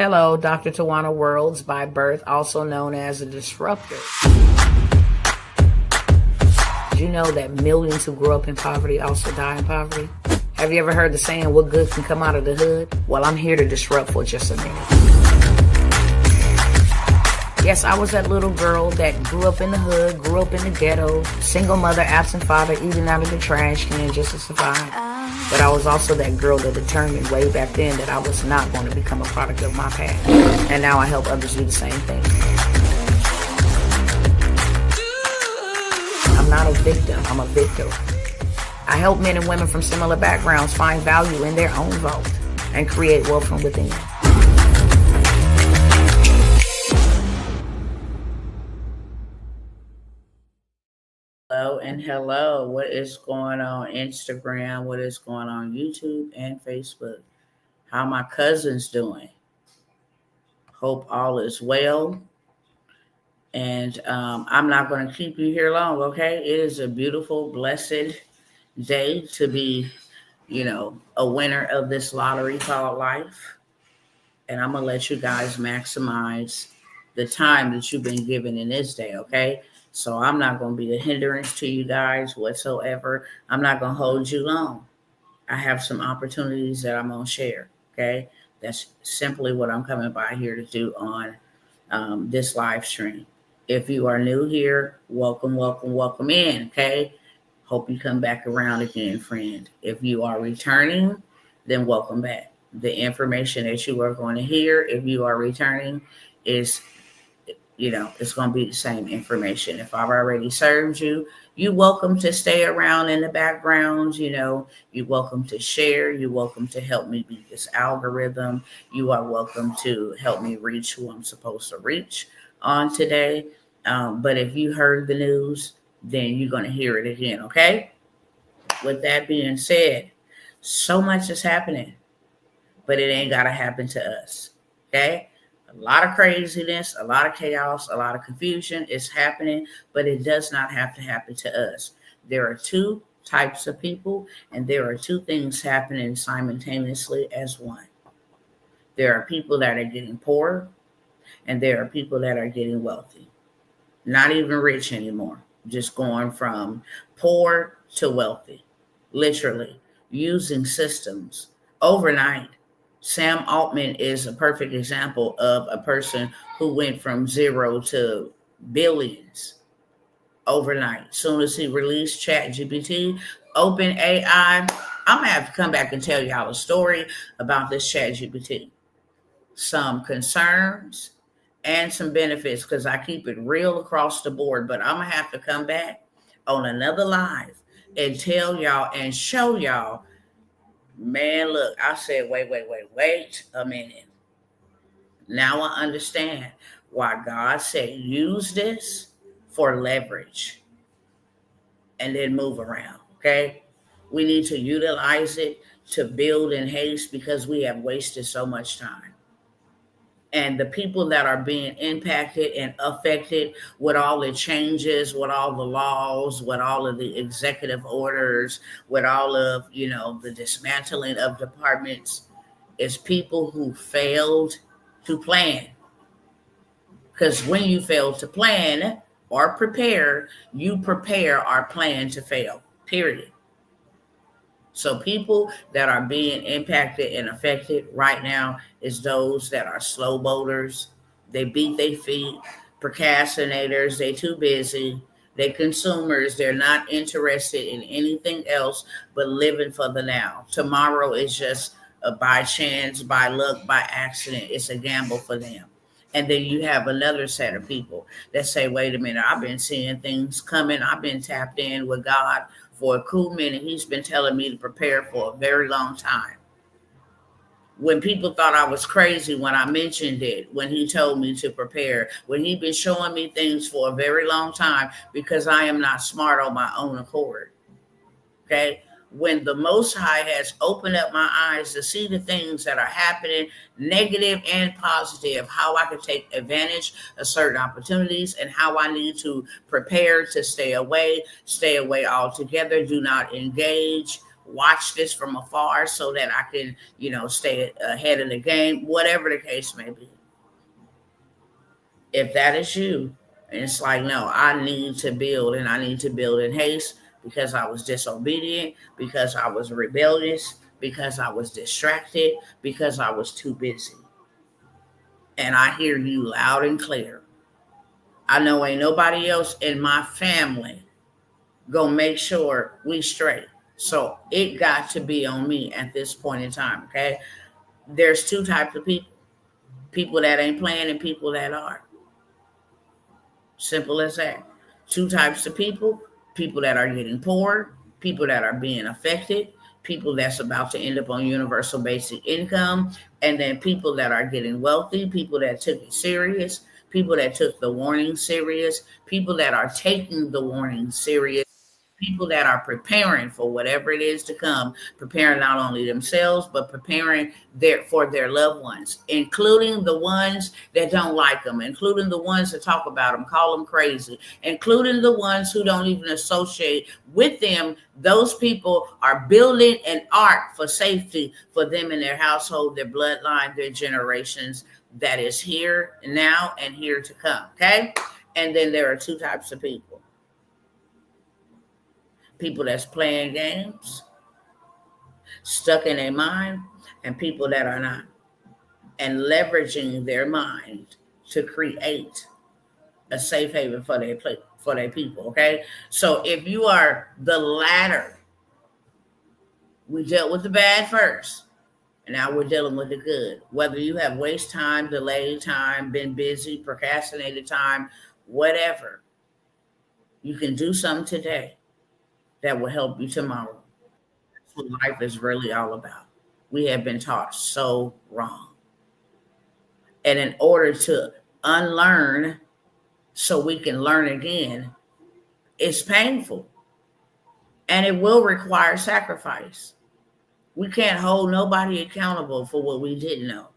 Hello, Dr. Tawana Worlds by birth, also known as a disruptor. Did you know that millions who grew up in poverty also die in poverty? Have you ever heard the saying, what good can come out of the hood? Well, I'm here to disrupt for just a minute. Yes, I was that little girl that grew up in the hood, grew up in the ghetto, single mother, absent father, eating out of the trash can just to survive. But I was also that girl that determined way back then that I was not going to become a product of my past. And now I help others do the same thing. I'm not a victim, I'm a victor. I help men and women from similar backgrounds find value in their own vault and create wealth from within. Hello and hello. What is going on Instagram? What is going on YouTube and Facebook? How my cousins doing? Hope all is well. And I'm not going to keep you here long, okay? It is a beautiful, blessed day to be, a winner of this lottery called life. And I'm going to let you guys maximize the time that you've been given in this day, okay? So I'm not going to be a hindrance to you guys whatsoever. I'm not going to hold you long. I have some opportunities that I'm going to share, okay? That's simply what I'm coming by here to do on this live stream. If you are new here, welcome in, okay? Hope you come back around again, friend. If you are returning, then welcome back. The information that you are going to hear, if you are returning, is it's going to be the same information. If I've already served you, you're welcome to stay around in the background. You're welcome to share. You're welcome to help me beat this algorithm. You are welcome to help me reach who I'm supposed to reach on today. But if you heard the news, then you're going to hear it again, okay? With that being said, so much is happening, but it ain't got to happen to us, okay? A lot of craziness, a lot of chaos, a lot of confusion is happening, but it does not have to happen to us. There are two types of people, and there are two things happening simultaneously as one. There are people that are getting poor, and there are people that are getting wealthy. Not even rich anymore, just going from poor to wealthy, literally using systems overnight. Sam Altman is a perfect example of a person who went from zero to billions overnight. Soon as he released ChatGPT, OpenAI, I'm going to have to come back and tell y'all a story about this ChatGPT. Some concerns and some benefits, because I keep it real across the board. But I'm going to have to come back on another live and tell y'all and show y'all. Man, look, I said, wait a minute. Now I understand why God said use this for leverage and then move around, okay? We need to utilize it to build in haste because we have wasted so much time. And the people that are being impacted and affected with all the changes, with all the laws, with all of the executive orders, with all of, the dismantling of departments, is people who failed to plan. Because when you fail to plan or prepare, you prepare or plan to fail, period. So people that are being impacted and affected right now is those that are slow boaters. They beat their feet, procrastinators. They too busy. They consumers. They're not interested in anything else but living for the now. Tomorrow is just a by chance, by luck, by accident. It's a gamble for them. And then you have another set of people that say, wait a minute, I've been seeing things coming. I've been tapped in with God for a cool minute. He's been telling me to prepare for a very long time. When people thought I was crazy when I mentioned it, when he told me to prepare, when he'd been showing me things for a very long time, because I am not smart on my own accord. Okay? When the Most High has opened up my eyes to see the things that are happening, negative and positive, how I can take advantage of certain opportunities and how I need to prepare to stay away altogether, do not engage watch this from afar so that I can, stay ahead of the game, whatever the case may be. If that is you, and it's like, no, I need to build, and I need to build in haste because I was disobedient, because I was rebellious, because I was distracted, because I was too busy. And I hear you loud and clear. I know ain't nobody else in my family gonna make sure we straight. So it got to be on me at this point in time, okay? There's two types of people. People that ain't playing and people that are. Simple as that. Two types of people. People that are getting poor, people that are being affected, people that's about to end up on universal basic income, and then people that are getting wealthy, people that took it serious, people that took the warning serious, people that are taking the warning serious, people that are preparing for whatever it is to come, preparing not only themselves, but preparing for their loved ones, including the ones that don't like them, including the ones that talk about them, call them crazy, including the ones who don't even associate with them. Those people are building an ark for safety for them and their household, their bloodline, their generations that is here now and here to come, okay? And then there are two types of people. People that's playing games, stuck in their mind, and people that are not, and leveraging their mind to create a safe haven for their people, okay? So if you are the latter, we dealt with the bad first, and now we're dealing with the good. Whether you have waste time, delayed time, been busy, procrastinated time, whatever, you can do something today that will help you tomorrow. That's what life is really all about. We have been taught so wrong. And in order to unlearn so we can learn again, it's painful. And it will require sacrifice. We can't hold nobody accountable for what we didn't know.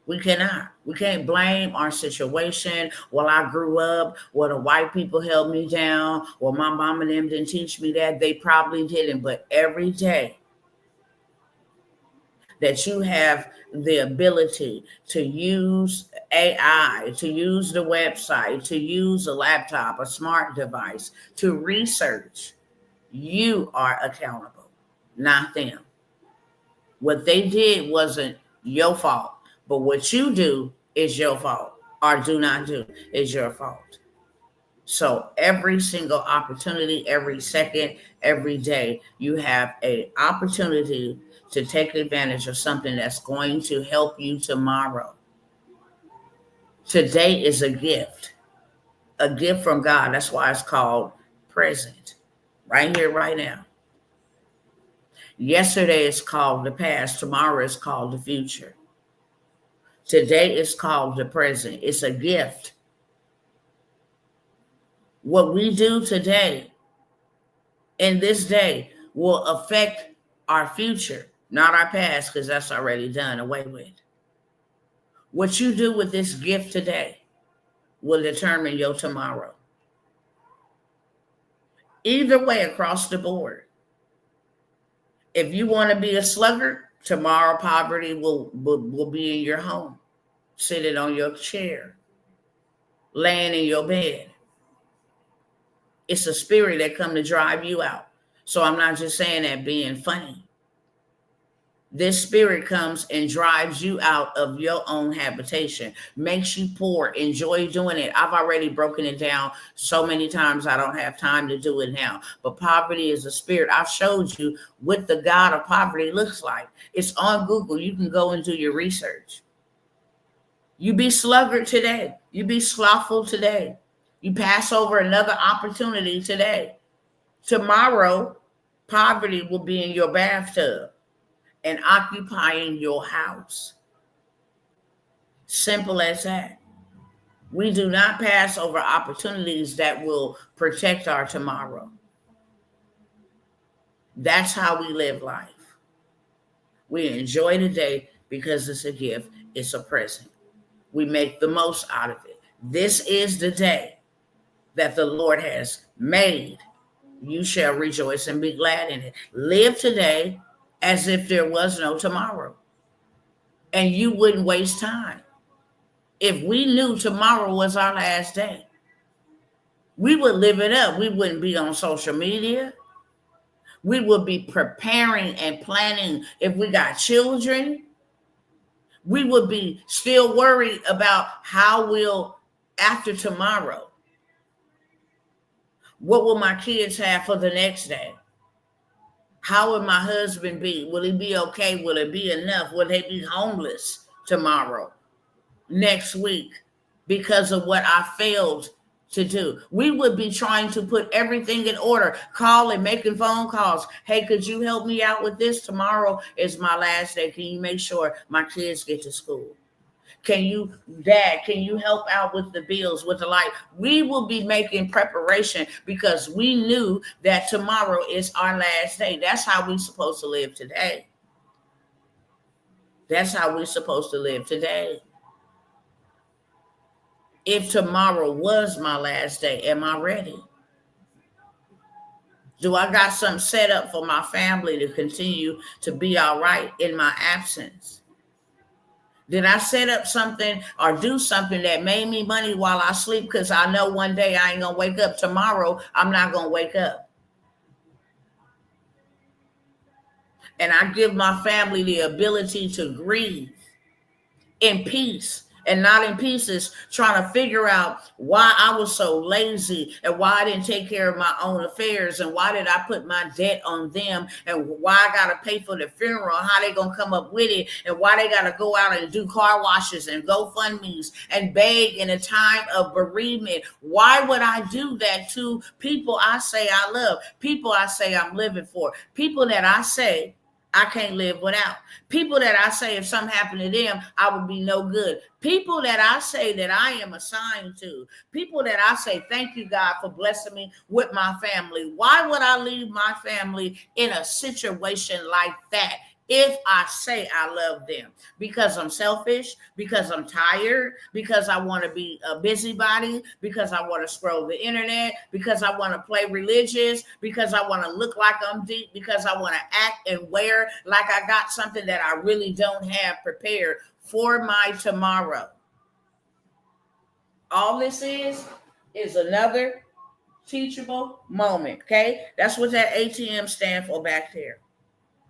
We cannot. We can't blame our situation. Well, I grew up, well, the white people held me down. Well, my mom and them didn't teach me that. They probably didn't. But every day that you have the ability to use AI, to use the website, to use a laptop, a smart device, to research, you are accountable, not them. What they did wasn't your fault, but what you do is your fault, or do not do is your fault. So every single opportunity, every second, every day, you have an opportunity to take advantage of something that's going to help you tomorrow. Today is a gift from God. That's why it's called present, right here, right now. Yesterday is called the past. Tomorrow is called the future. Today is called the present. It's a gift. What we do today in this day will affect our future, not our past, because that's already done away with. What you do with this gift today will determine your tomorrow. Either way, across the board. If you want to be a sluggard, tomorrow poverty will be in your home, sitting on your chair, laying in your bed. It's a spirit that come to drive you out. So I'm not just saying that being funny. This spirit comes and drives you out of your own habitation, makes you poor, enjoy doing it. I've already broken it down so many times, I don't have time to do it now. But poverty is a spirit. I've showed you what the God of poverty looks like. It's on Google. You can go and do your research. You be sluggard today. You be slothful today. You pass over another opportunity today. Tomorrow, poverty will be in your bathtub and occupying your house. Simple as that. We do not pass over opportunities that will protect our tomorrow. That's how we live life. We enjoy the day because it's a gift, it's a present. We make the most out of it. This is the day that the Lord has made. You shall rejoice and be glad in it. Live today as if there was no tomorrow. And you wouldn't waste time. If we knew tomorrow was our last day, we would live it up. We wouldn't be on social media. We would be preparing and planning. If we got children, we would be still worried about how will after tomorrow. What will my kids have for the next day? How will my husband be? Will he be okay? Will it be enough? Will they be homeless tomorrow, next week, because of what I failed to do? We would be trying to put everything in order, calling, making phone calls. Hey, could you help me out with this? Tomorrow is my last day. Can you make sure my kids get to school? Can you, Dad, can you help out with the bills, with the light? We will be making preparation because we knew that tomorrow is our last day. That's how we're supposed to live today. That's how we're supposed to live today. If tomorrow was my last day, am I ready? Do I got something set up for my family to continue to be all right in my absence? Did I set up something or do something that made me money while I sleep? Because I know one day I ain't going to wake up. Tomorrow, I'm not going to wake up. And I give my family the ability to grieve in peace and not in pieces, trying to figure out why I was so lazy and why I didn't take care of my own affairs and why did I put my debt on them and why I got to pay for the funeral, how they going to come up with it, and why they got to go out and do car washes and GoFundMes and beg in a time of bereavement. Why would I do that to people I say I love, people I say I'm living for, people that I say I can't live without, people that I say if something happened to them, I would be no good, people that I say that I am assigned to, people that I say, thank you, God, for blessing me with my family. Why would I leave my family in a situation like that if I say I love them? Because I'm selfish, because I'm tired, because I want to be a busybody, because I want to scroll the internet, because I want to play religious, because I want to look like I'm deep, because I want to act and wear like I got something that I really don't have prepared for my tomorrow. All this is another teachable moment, okay? That's what that ATM stands for back there.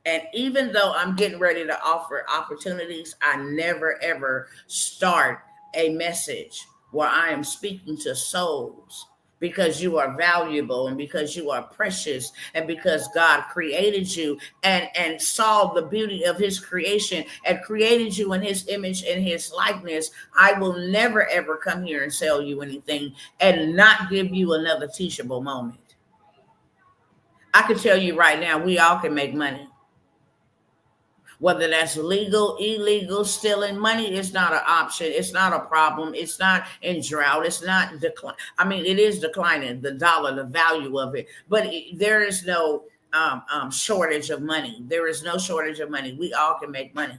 And even though I'm getting ready to offer opportunities, I never ever start a message where I am speaking to souls, because you are valuable and because you are precious and because God created you and saw the beauty of his creation and created you in his image and his likeness. I will never ever come here and sell you anything and not give you another teachable moment. I can tell you right now, we all can make money. Whether that's legal, illegal, stealing money is not an option. It's not a problem. It's not in drought. It's not decline. I mean, it is declining, the dollar, the value of it. But there is no shortage of money. There is no shortage of money. We all can make money.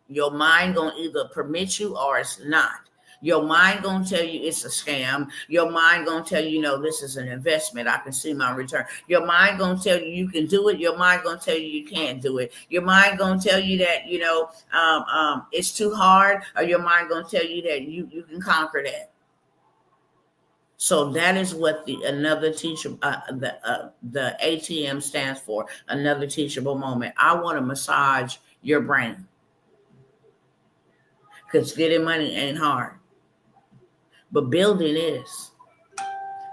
Your mind gonna either permit you or it's not. Your mind gonna tell you it's a scam. Your mind gonna tell you, no, this is an investment. I can see my return. Your mind gonna tell you you can do it. Your mind gonna tell you you can't do it. Your mind gonna tell you that it's too hard, or your mind gonna tell you that you can conquer that. So that is what the ATM stands for. Another teachable moment. I want to massage your brain, because getting money ain't hard. But building is.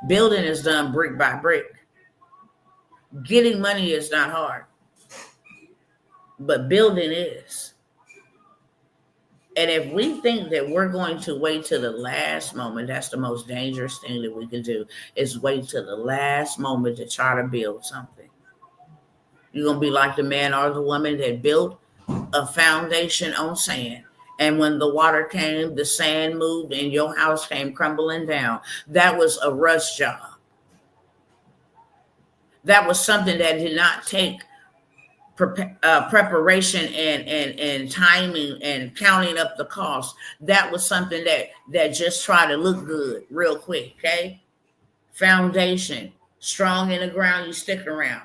Building is done brick by brick. Getting money is not hard. But building is. And if we think that we're going to wait till the last moment, that's the most dangerous thing that we can do, is wait till the last moment to try to build something. You're going to be like the man or the woman that built a foundation on sand. And when the water came, the sand moved and your house came crumbling down. That was a rush job. That was something that did not take preparation and timing and counting up the cost. That was something that just tried to look good real quick, okay? Foundation, Strong in the ground, you stick around.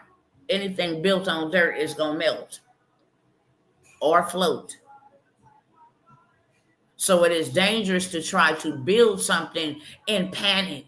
Anything built on dirt is going to melt or float. So it is dangerous to try to build something in panic.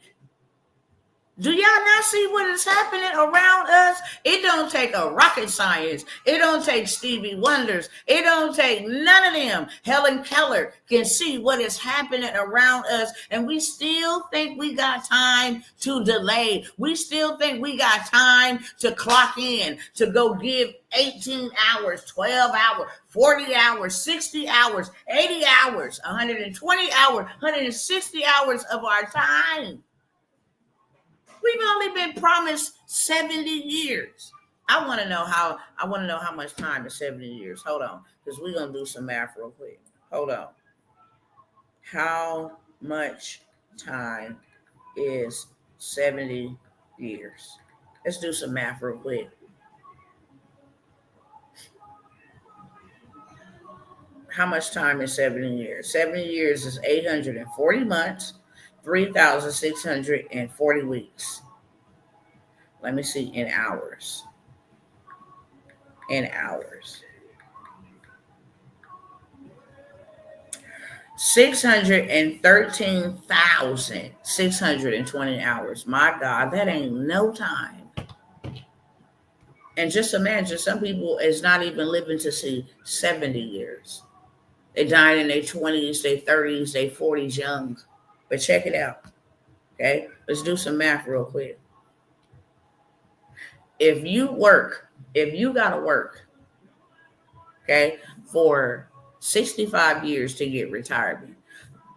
Do y'all not see what is happening around us? It don't take a rocket science. It don't take Stevie Wonders. It don't take none of them. Helen Keller can see what is happening around us, and we still think we got time to delay. We still think we got time to clock in, to go give 18 hours, 12 hours, 40 hours, 60 hours, 80 hours, 120 hours, 160 hours of our time. We've only been promised 70 years. I want to know how much time is 70 years. Hold on, because we're going to do some math real quick. Hold on. How much time is 70 years? Let's do some math real quick. How much time is 70 years? 70 years is 840 months, 3,640 weeks. Let me see in hours. In hours. 613,620 hours. My God, that ain't no time. And just imagine, some people is not even living to see 70 years. They died in their 20s, their 30s, their 40s young. But check it out. Okay, let's do some math real quick. If you gotta work, okay, for 65 years to get retirement,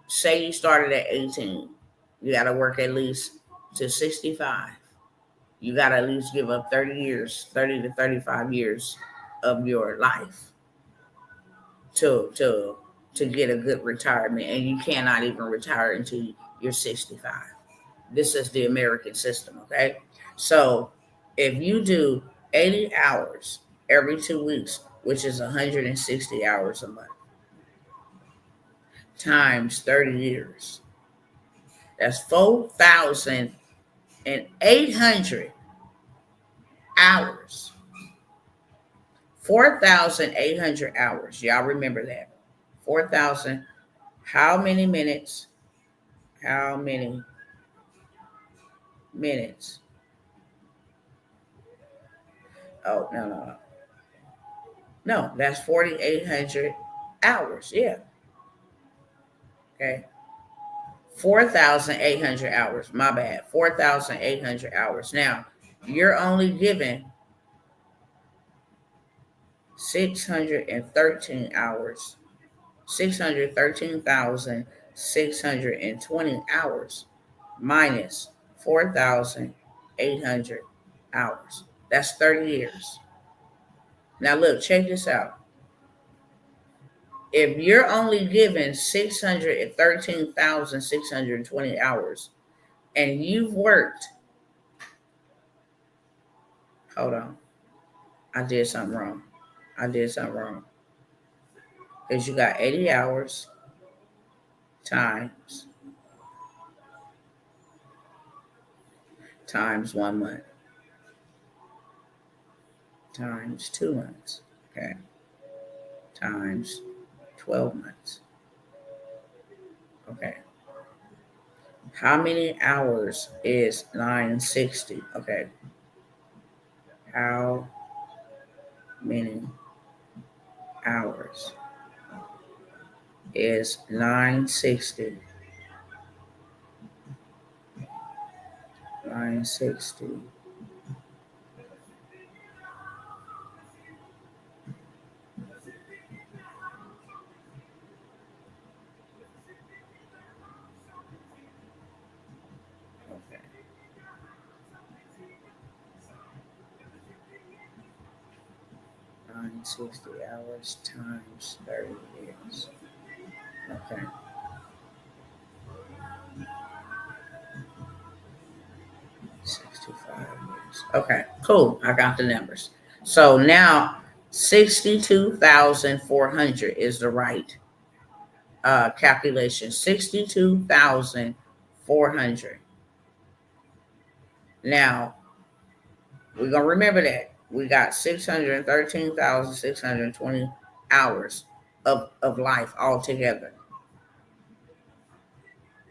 say you started at 18, you gotta work at least to 65. You gotta at least give up 30 years, 30 to 35 years of your life to get a good retirement, and you cannot even retire until you're 65. This is the American system, okay? So if you do 80 hours every 2 weeks, which is 160 hours a month, times 30 years, that's 4,800 hours. 4,800 hours. Y'all remember that. 4,000. How many minutes? How many minutes? Oh, no. No, that's 4,800 hours. Yeah. Okay. 4,800 hours. My bad. 4,800 hours. Now, you're only given 613 hours. 613,620 hours minus 4,800 hours. That's 30 years. Now look, check this out. If you're only given 613,620 hours and you've worked, hold on, I did something wrong. Because you got 80 hours times 1 month times 2 months, okay, times 12 months. Okay. How many hours is 960? Okay. How many hours is 960? 960. Okay. 960 hours times 30 years. Okay. Okay, cool. I got the numbers. So now 62,400 is the right calculation. 62,400. Now, We're going to remember that. We got 613,620 hours of life altogether.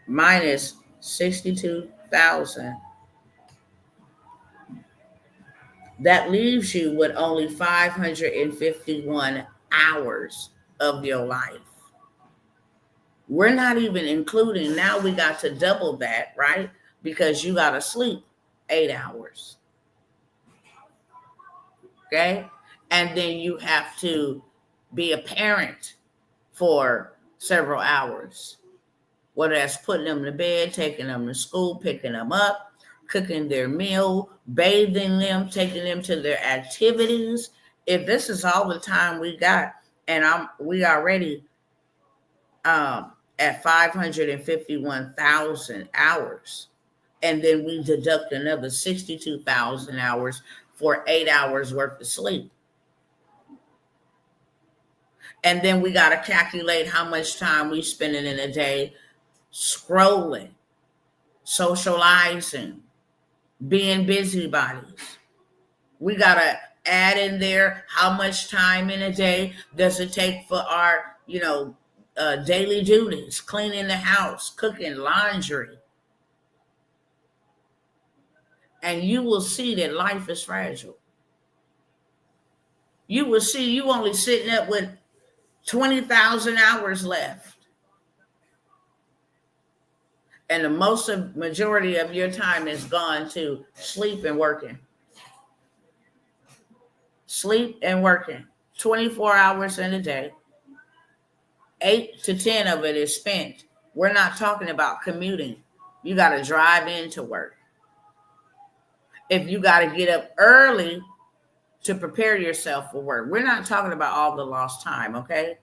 Minus 62,000. That leaves you with only 551 hours of your life. We're not even including, now we got to double that, right? Because you got to sleep 8 hours. Okay? And then you have to be a parent for several hours. Whether that's putting them to bed, taking them to school, picking them up, cooking their meal, bathing them, taking them to their activities. If this is all the time we got, and we already at 551,000 hours, and then we deduct another 62,000 hours for 8 hours worth of sleep. And then we got to calculate how much time we spending in a day scrolling, socializing, being busybodies. We got to add in there how much time in a day does it take for our, daily duties, cleaning the house, cooking, laundry. And you will see that life is fragile. You will see you only sitting up with 20,000 hours left. And the majority of your time is gone to sleep and working. Sleep and working. 24 hours in a day. 8 to 10 of it is spent. We're not talking about commuting. You got to drive into work. If you got to get up early to prepare yourself for work. We're not talking about all the lost time, okay?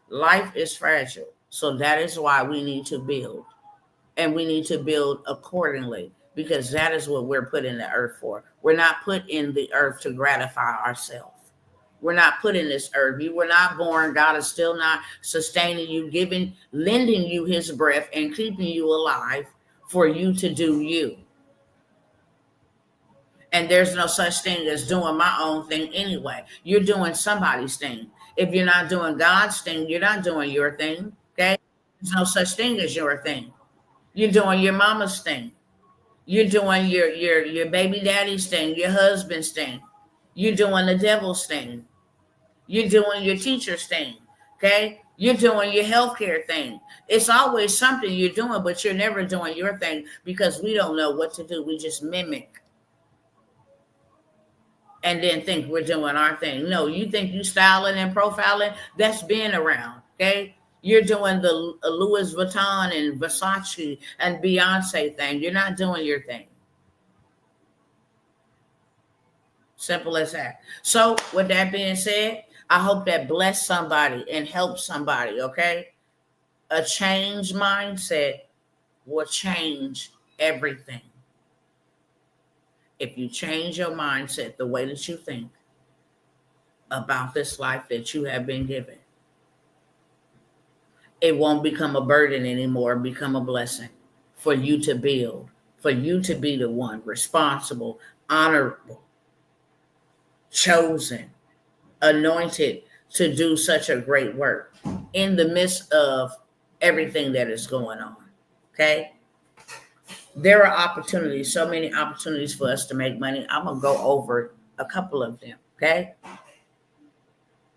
Life is fragile. So that is why we need to build. And we need to build accordingly, because that is what we're put in the earth for. We're not put in the earth to gratify ourselves. We're not put in this earth. You were not born. God is still not sustaining you, lending you his breath and keeping you alive for you to do you. And there's no such thing as doing my own thing anyway. You're doing somebody's thing. If you're not doing God's thing, you're not doing your thing, okay? There's no such thing as your thing. You're doing your mama's thing. You're doing your baby daddy's thing, your husband's thing. You're doing the devil's thing. You're doing your teacher's thing, okay? You're doing your healthcare thing. It's always something you're doing, but you're never doing your thing because we don't know what to do. We just mimic and then think we're doing our thing. No, you think you styling and profiling? That's been around, okay? You're doing the Louis Vuitton and Versace and Beyonce thing. You're not doing your thing. Simple as that. So with that being said, I hope that bless somebody and help somebody, okay? A changed mindset will change everything. If you change your mindset, the way that you think about this life that you have been given, it won't become a burden anymore, become a blessing for you to build, for you to be the one responsible, honorable, chosen, anointed to do such a great work in the midst of everything that is going on, okay? There are opportunities, so many opportunities for us to make money. I'm going to go over a couple of them, okay?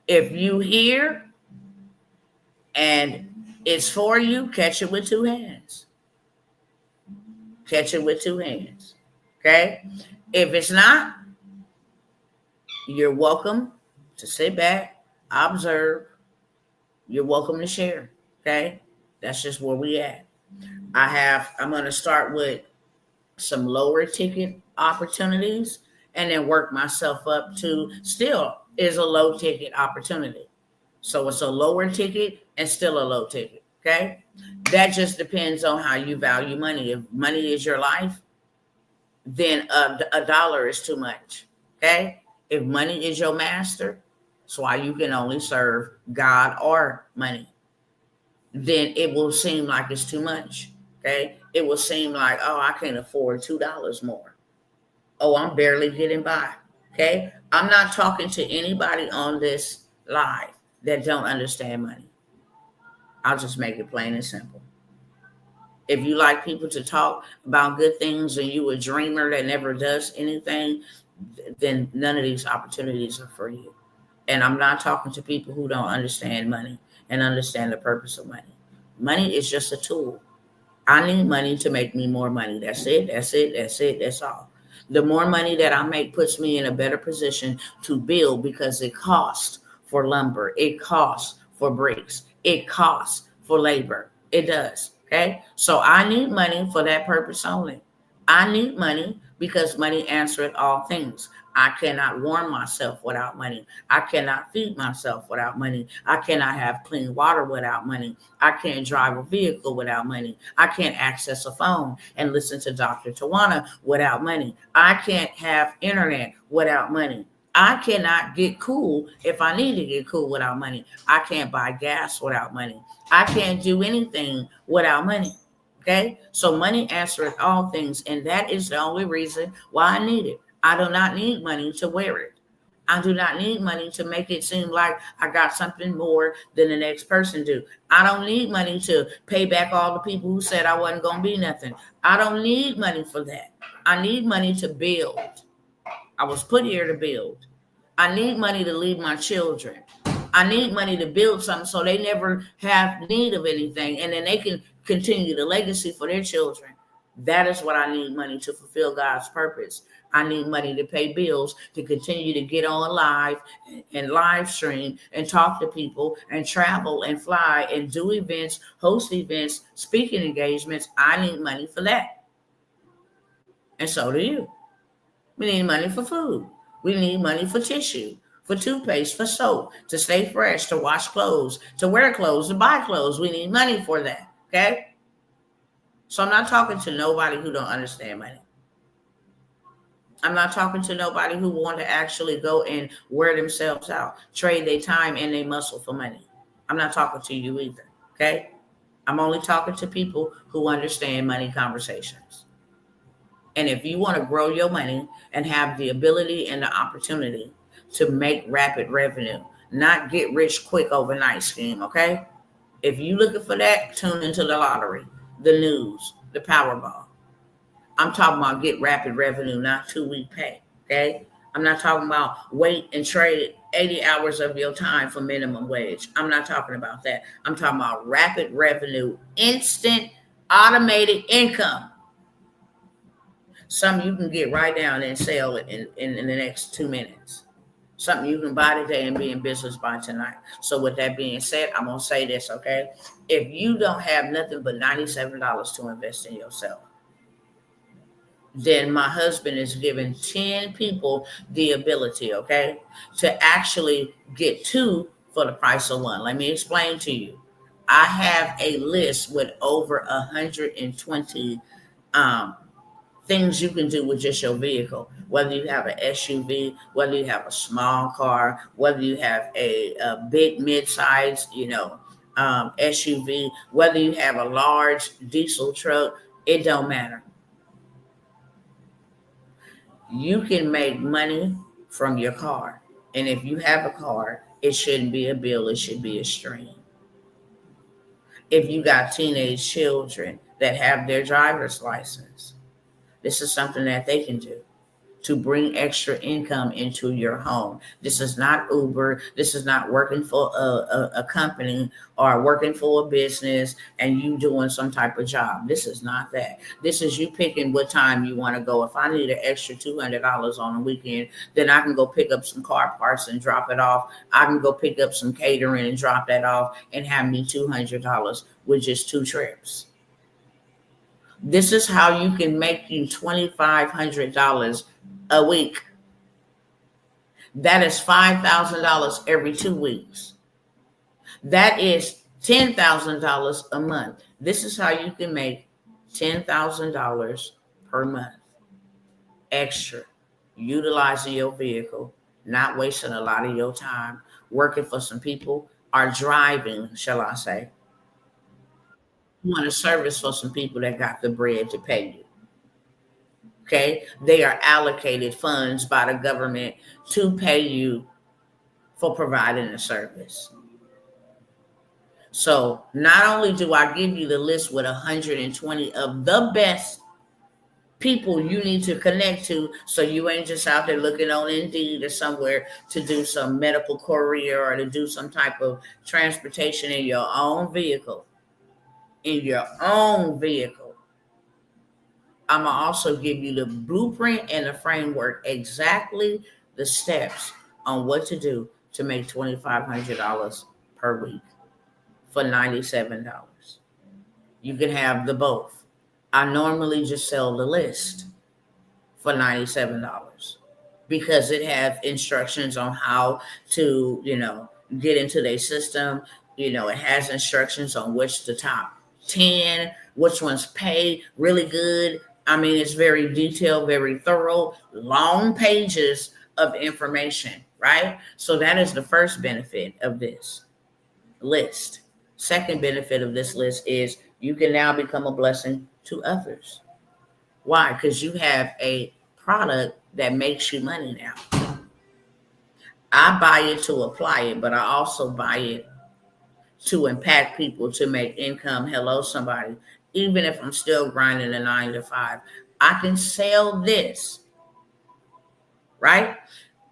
If you hear and it's for you, catch it with two hands. Catch it with two hands, okay? If it's not, you're welcome to sit back, observe. You're welcome to share, okay? That's just where we at. I'm going to start with some lower ticket opportunities and then work myself up to still is a low ticket opportunity. So it's a lower ticket and still a low ticket, okay? That just depends on how you value money. If money is your life, then a dollar is too much, okay? If money is your master, that's why you can only serve God or money. Then it will seem like it's too much, okay? It will seem like, oh, I can't afford $2 more. Oh, I'm barely getting by. Okay. I'm not talking to anybody on this live that don't understand money. I'll just make it plain and simple. If you like people to talk about good things and you a dreamer that never does anything, then none of these opportunities are for you. And I'm not talking to people who don't understand money and understand the purpose of money. Money is just a tool. I need money to make me more money. That's it. That's it. That's it. That's all. The more money that I make puts me in a better position to build because it costs for lumber. It costs for bricks. It costs for labor. It does. Okay. So I need money for that purpose only. I need money because money answereth all things. I cannot warm myself without money. I cannot feed myself without money. I cannot have clean water without money. I can't drive a vehicle without money. I can't access a phone and listen to Dr. Tawana without money. I can't have internet without money. I cannot get cool if I need to get cool without money. I can't buy gas without money. I can't do anything without money. Okay, so money answereth all things, and that is the only reason why I need it. I do not need money to wear it. I do not need money to make it seem like I got something more than the next person do. I don't need money to pay back all the people who said I wasn't going to be nothing. I don't need money for that. I need money to build. I was put here to build. I need money to leave my children. I need money to build something so they never have need of anything, and then they can continue the legacy for their children. That is what I need money to fulfill God's purpose. I need money to pay bills, to continue to get on live and live stream and talk to people and travel and fly and do events, host events, speaking engagements. I need money for that. And so do you. We need money for food. We need money for tissue, for toothpaste, for soap, to stay fresh, to wash clothes, to wear clothes, to buy clothes. We need money for that. Okay? So I'm not talking to nobody who don't understand money. I'm not talking to nobody who want to actually go and wear themselves out, trade their time and their muscle for money. I'm not talking to you either. Okay? I'm only talking to people who understand money conversations. And if you want to grow your money and have the ability and the opportunity to make rapid revenue, not get rich quick overnight scheme, okay? If you looking for that, tune into the lottery, the news, the Powerball. I'm talking about get rapid revenue, not 2-week pay, okay? I'm not talking about wait and trade 80 hours of your time for minimum wage. I'm not talking about that. I'm talking about rapid revenue, instant automated income. Something you can get right down and sell it in the next 2 minutes. Something you can buy today and be in business by tonight. So with that being said, I'm going to say this, okay? If you don't have nothing but $97 to invest in yourself, then my husband is giving 10 people the ability, okay, to actually get two for the price of one. Let me explain to you. I have a list with over 120 things you can do with just your vehicle, whether you have an SUV, whether you have a small car, whether you have a big mid-size, SUV, whether you have a large diesel truck, it don't matter. You can make money from your car. And if you have a car, it shouldn't be a bill, it should be a stream. If you got teenage children that have their driver's license, this is something that they can do to bring extra income into your home. This is not Uber. This is not working for a company or working for a business and you doing some type of job. This is not that. This is you picking what time you want to go. If I need an extra $200 on a weekend, then I can go pick up some car parts and drop it off. I can go pick up some catering and drop that off and have me $200 with just 2 trips. This is how you can make you $2,500 a week. That is $5,000 every 2 weeks. That is $10,000 a month. This is how you can make $10,000 per month extra, utilizing your vehicle, not wasting a lot of your time, working for some people, or driving, shall I say. You want a service for some people that got the bread to pay you. Okay, they are allocated funds by the government to pay you for providing a service. So not only do I give you the list with 120 of the best people you need to connect to, so you ain't just out there looking on Indeed or somewhere to do some medical courier or to do some type of transportation in your own vehicle. I'm going to also give you the blueprint and the framework, exactly the steps on what to do to make $2,500 per week for $97. You can have the both. I normally just sell the list for $97 because it has instructions on how to, get into their system. It has instructions on which the top 10, which ones pay really good. I mean, it's very detailed, very thorough, long pages of information, right? So that is the first benefit of this list. Second benefit of this list is you can now become a blessing to others. Why? Because you have a product that makes you money now. I buy it to apply it, but I also buy it to impact people, to make income. Hello, somebody. Even if I'm still grinding a 9 to 5, I can sell this, right?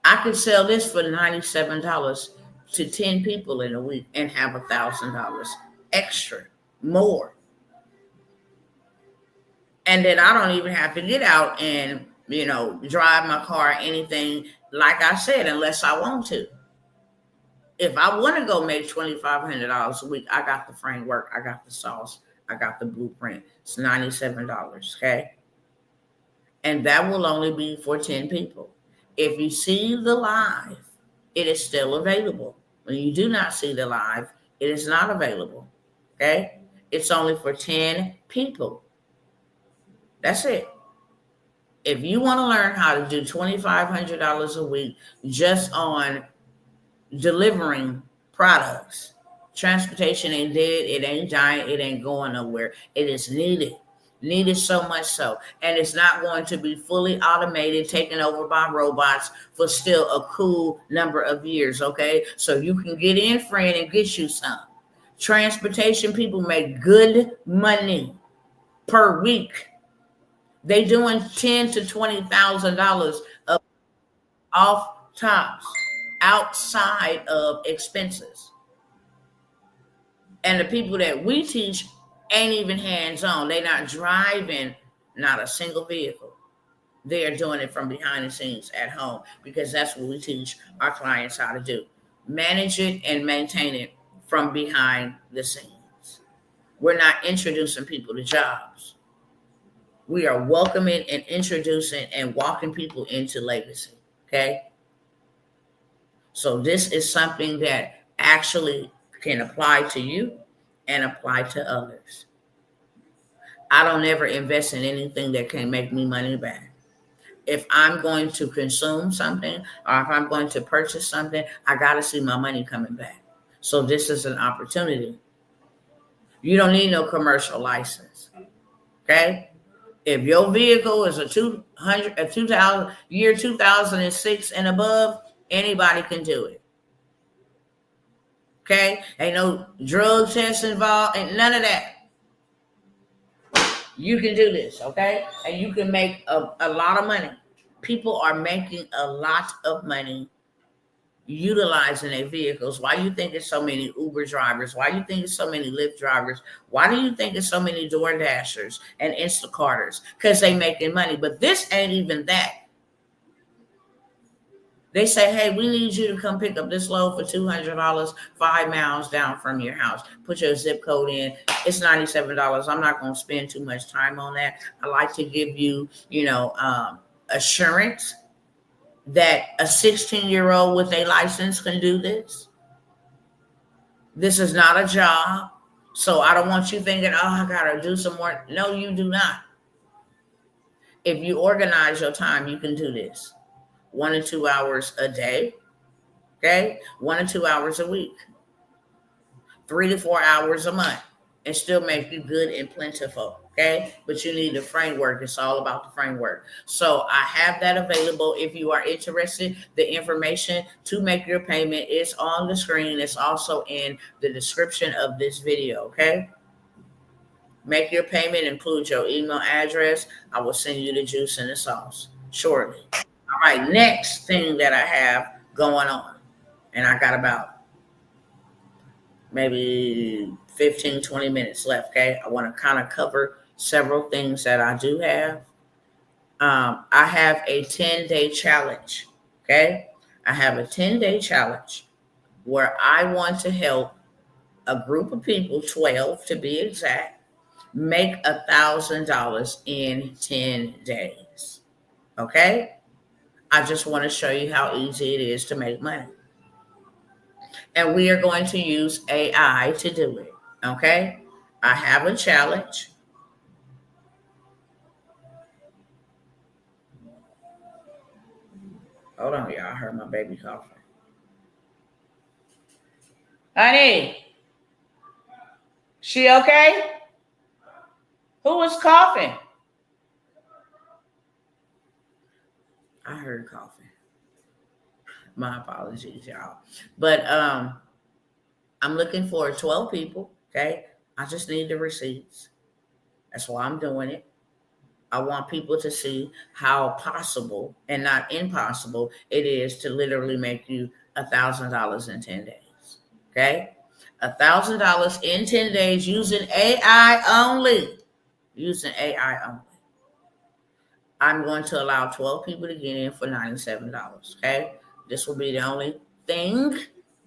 I can sell this for $97 to 10 people in a week and have $1,000 extra, more. And then I don't even have to get out and, drive my car or anything, like I said, unless I want to. If I want to go make $2,500 a week, I got the framework, I got the sauce, I got the blueprint. It's $97, okay? And that will only be for 10 people. If you see the live, it is still available. When you do not see the live, it is not available, okay? It's only for 10 people. That's it. If you want to learn how to do $2,500 a week just on delivering products, transportation ain't dead, it ain't dying, it ain't going nowhere. It is needed so much so. And it's not going to be fully automated, taken over by robots for still a cool number of years, okay? So you can get in, friend, and get you some. Transportation people make good money per week. They doing $10,000 to $20,000 off tops, outside of expenses. And the people that we teach ain't even hands-on. They're not driving not a single vehicle. They are doing it from behind the scenes at home, because that's what we teach our clients how to do. Manage it and maintain it from behind the scenes. We're not introducing people to jobs. We are welcoming and introducing and walking people into legacy, okay? So this is something that actually can apply to you and apply to others. I don't ever invest in anything that can make me money back. If I'm going to consume something or if I'm going to purchase something, I got to see my money coming back. So this is an opportunity. You don't need no commercial license, okay? If your vehicle is a 2006 and above, anybody can do it. Okay? Ain't no drug tests involved, and none of that. You can do this, okay? And you can make a lot of money. People are making a lot of money utilizing their vehicles. Why do you think there's so many Uber drivers? Why do you think there's so many Lyft drivers? Why do you think there's so many Door Dashers and Instacarters? Because they making money. But this ain't even that. They say, hey, we need you to come pick up this load for $200, 5 miles down from your house. Put your zip code in. It's $97. I'm not going to spend too much time on that. I like to give you, assurance that a 16-year-old with a license can do this. This is not a job. So I don't want you thinking, I got to do some work. No, you do not. If you organize your time, you can do this. 1 to 2 hours a day, okay? 1 to 2 hours a week, 3 to 4 hours a month, and still make you good and plentiful. Okay, but you need the framework. It's all about the framework. So I have that available if you are interested. The information to make your payment is on the screen. It's also in the description of this video. Okay, make your payment, include your email address. I will send you the juice and the sauce shortly. All right, next thing that I have going on, and I got about maybe 15, 20 minutes left. Okay, I want to kind of cover several things that I do have. I have a 10-day challenge. Okay, I have a 10-day challenge where I want to help a group of people, 12 to be exact, make $1,000 in 10 days. Okay, I just want to show you how easy it is to make money. And we are going to use AI to do it. Okay, I have a challenge. Hold on, y'all. I heard my baby coughing. Honey, she okay? Who was coughing? I heard coughing. My apologies, y'all. But I'm looking for 12 people. Okay, I just need the receipts. That's why I'm doing it. I want people to see how possible and not impossible it is to literally make you $1,000 in 10 days. Okay, $1,000 in 10 days using AI only. Using AI only. I'm going to allow 12 people to get in for $97. Okay, this will be the only thing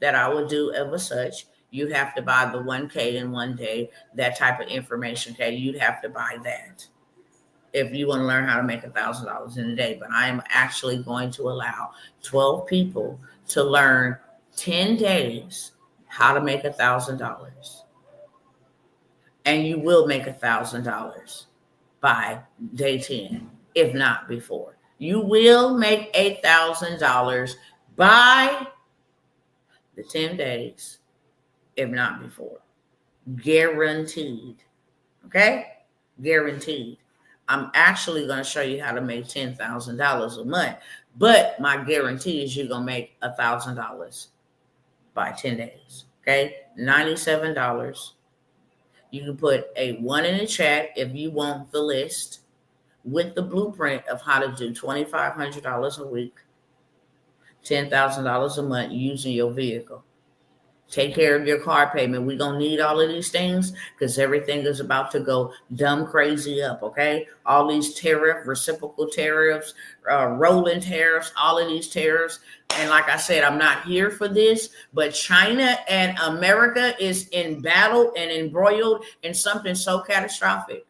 that I will do ever such. You have to buy the 1K in one day, that type of information. Okay, you'd have to buy that if you want to learn how to make $1,000 in a day. But I am actually going to allow 12 people to learn 10 days how to make $1,000. And you will make $1,000 by day 10, if not before. You will make $1,000 by the 10 days, if not before. Guaranteed. Okay? Guaranteed. I'm actually going to show you how to make $10,000 a month, but my guarantee is you're going to make $1,000 by 10 days. Okay? $97. You can put a 1 in the chat if you want the list with the blueprint of how to do $2,500 a week, $10,000 a month using your vehicle. Take care of your car payment. We're going to need all of these things because everything is about to go dumb crazy up, okay? All these tariffs, reciprocal tariffs, rolling tariffs, all of these tariffs. And like I said, I'm not here for this, but China and America is in battle and embroiled in something so catastrophic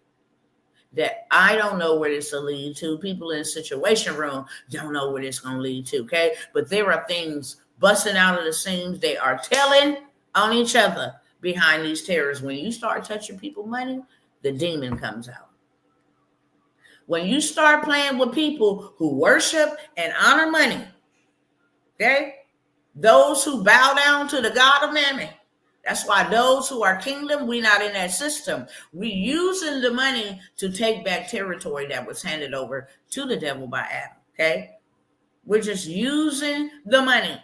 that I don't know where this will lead to. People in the situation room don't know where this going to lead to, okay? But there are things busting out of the seams. They are telling on each other behind these terrors. When you start touching people's money, the demon comes out. When you start playing with people who worship and honor money, okay? Those who bow down to the God of mammon. That's why those who are kingdom, we're not in that system. We're using the money to take back territory that was handed over to the devil by Adam, okay? We're just using the money,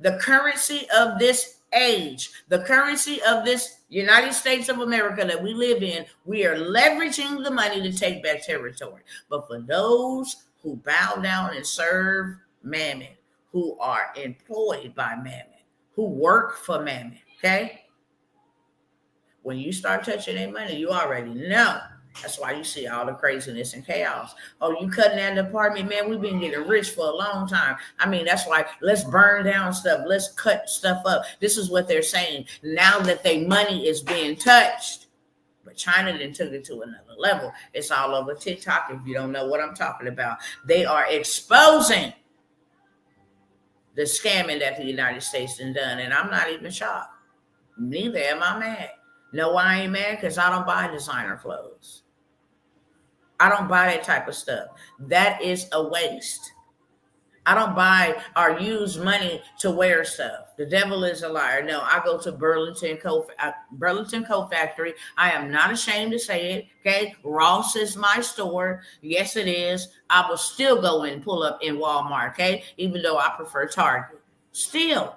the currency of this age, the currency of this United States of America that we live in. We are leveraging the money to take back territory. But for those who bow down and serve mammon, who are employed by mammon, who work for mammon, okay? When you start touching their money, you already know. That's why you see all the craziness and chaos. Oh, you cutting that department, man? We've been getting rich for a long time. I mean, that's why let's burn down stuff. Let's cut stuff up. This is what they're saying. Now that their money is being touched. But China then took it to another level. It's all over TikTok if you don't know what I'm talking about. They are exposing the scamming that the United States has done. And I'm not even shocked. Neither am I mad. No, I ain't mad because I don't buy designer clothes. I don't buy that type of stuff. That is a waste. I don't buy or use money to wear stuff. The devil is a liar. No, I go to Burlington Coat Factory. I am not ashamed to say it. Okay, Ross is my store. Yes, it is. I will still go and pull up in Walmart. Okay, even though I prefer Target. Still,